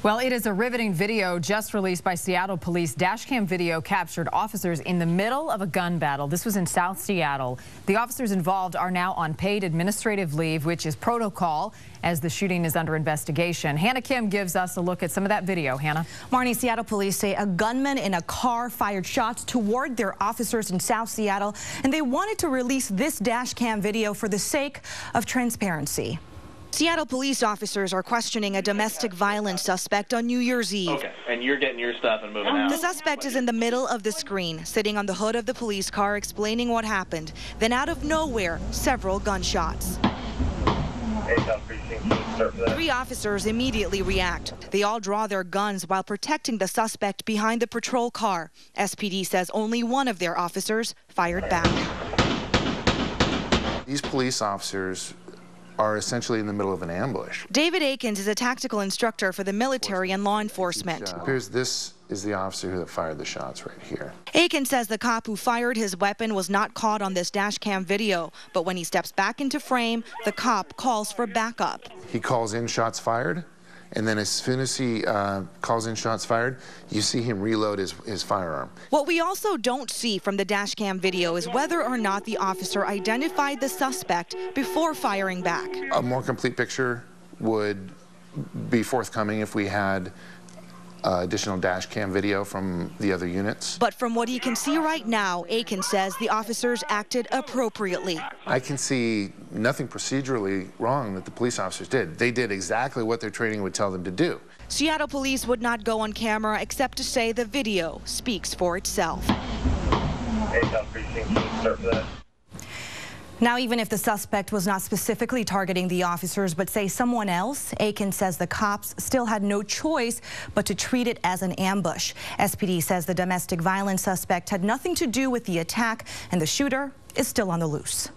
Well, it is a riveting video just released by Seattle police. Dashcam video captured officers in the middle of a gun battle. This was in South Seattle. The officers involved are now on paid administrative leave, which is protocol as the shooting is under investigation. Hannah Kim gives us a look at some of that video. Hannah. Marnie, Seattle police say a gunman in a car fired shots toward their officers in South Seattle, and they wanted to release this dashcam video for the sake of transparency. Seattle police officers are questioning a domestic violence suspect on New Year's Eve. Okay, and you're getting your stuff and moving out. The suspect is in the middle of the screen, sitting on the hood of the police car explaining what happened. Then out of nowhere, several gunshots. 3 officers immediately react. They all draw their guns while protecting the suspect behind the patrol car. SPD says only one of their officers fired back. These police officers are essentially in the middle of an ambush. David Akins is a tactical instructor for the military and law enforcement. It appears this is the officer who fired the shots right here. Akins says the cop who fired his weapon was not caught on this dashcam video, but when he steps back into frame, the cop calls for backup. He calls in shots fired, and then as soon as he calls in shots fired, you see him reload his firearm. What we also don't see from the dashcam video is whether or not the officer identified the suspect before firing back. A more complete picture would be forthcoming if we had additional dashcam video from the other units. But from what he can see right now, Akins says the officers acted appropriately. I can see nothing procedurally wrong that the police officers did. They did exactly what their training would tell them to do. Seattle police would not go on camera except to say the video speaks for itself. Now, even if the suspect was not specifically targeting the officers, but say someone else, Akins says the cops still had no choice but to treat it as an ambush. SPD says the domestic violence suspect had nothing to do with the attack, and the shooter is still on the loose.